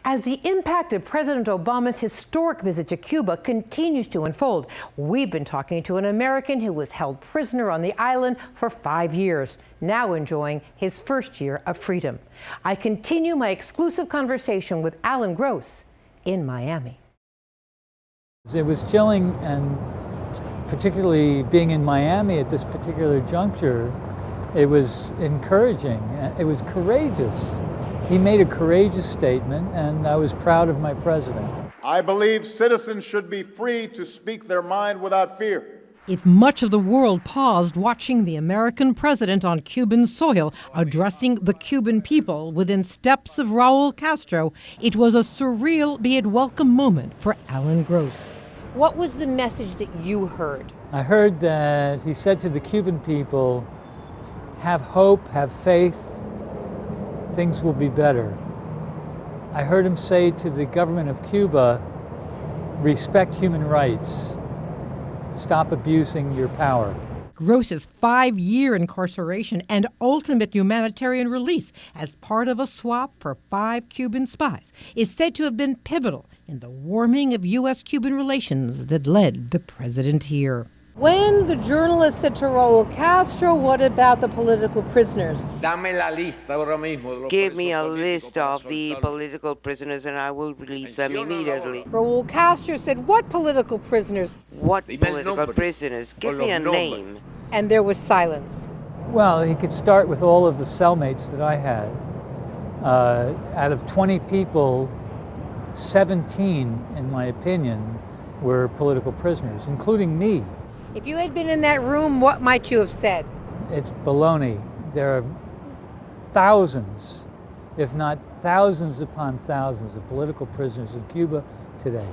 As the impact of President Obama's historic visit to Cuba continues to unfold, we've been talking to an American who was held prisoner on the island for 5 years, now enjoying his first year of freedom. I continue my exclusive conversation with Alan Gross in Miami. It was chilling, and particularly being in Miami at this particular juncture, it was encouraging. It was courageous. He made a courageous statement, and I was proud of my president. I believe citizens should be free to speak their mind without fear. If much of the world paused watching the American president on Cuban soil addressing the Cuban people within steps of Raul Castro, it was a surreal, be it welcome moment for Alan Gross. What was the message that you heard? I heard that he said to the Cuban people, have hope, have faith, things will be better. I heard him say to the government of Cuba, respect human rights, stop abusing your power. Gross's 5-year incarceration and ultimate humanitarian release as part of a swap for 5 Cuban spies is said to have been pivotal in the warming of U.S.-Cuban relations that led the president here. When the journalist said to Raul Castro, what about the political prisoners? Give me a list of the political prisoners and I will release them immediately. Raul Castro said, what political prisoners? What political prisoners? Give me a name. And there was silence. Well, he could start with all of the cellmates that I had. Out of 20 people, 17, in my opinion, were political prisoners, including me. If you had been in that room, what might you have said? It's baloney. There are thousands, if not thousands upon thousands, of political prisoners in Cuba today.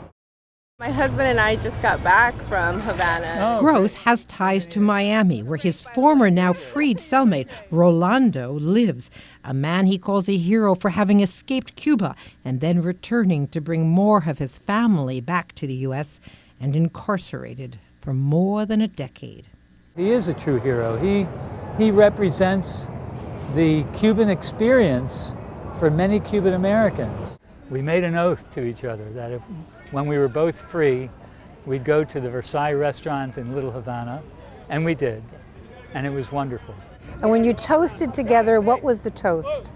My husband and I just got back from Havana. Oh, Gross has ties to Miami, where his former, now freed cellmate, Rolando, lives. A man he calls a hero for having escaped Cuba and then returning to bring more of his family back to the U.S. and incarcerated for more than a decade. He is a true hero. He represents the Cuban experience for many Cuban Americans. We made an oath to each other that when we were both free, we'd go to the Versailles restaurant in Little Havana, and we did, and it was wonderful. And when you toasted together, what was the toast?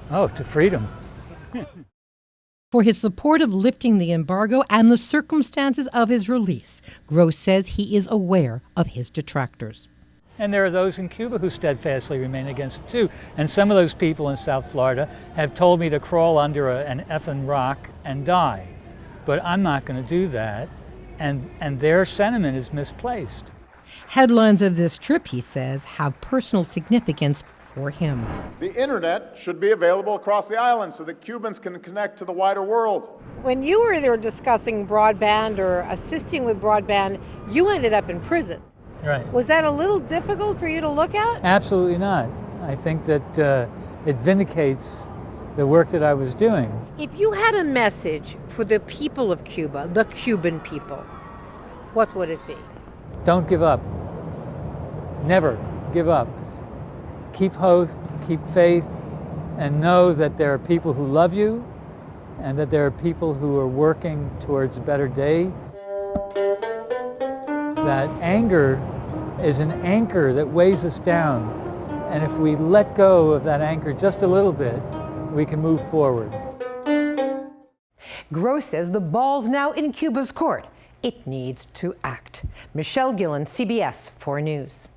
Oh, to freedom. For his support of lifting the embargo and the circumstances of his release, Gross says he is aware of his detractors. And there are those in Cuba who steadfastly remain against it too. And some of those people in South Florida have told me to crawl under an effing rock and die. But I'm not going to do that, and their sentiment is misplaced. Headlines of this trip, he says, have personal significance for him. The internet should be available across the island so that Cubans can connect to the wider world. When you were there discussing broadband or assisting with broadband, you ended up in prison. Right. Was that a little difficult for you to look at? Absolutely not. I think that it vindicates the work that I was doing. If you had a message for the people of Cuba, the Cuban people, what would it be? Don't give up. Never give up. Keep hope, keep faith, and know that there are people who love you and that there are people who are working towards a better day. That anger is an anchor that weighs us down, and if we let go of that anchor just a little bit, we can move forward. Gross says the ball's now in Cuba's court. It needs to act. Michele Gillen, CBS 4 News.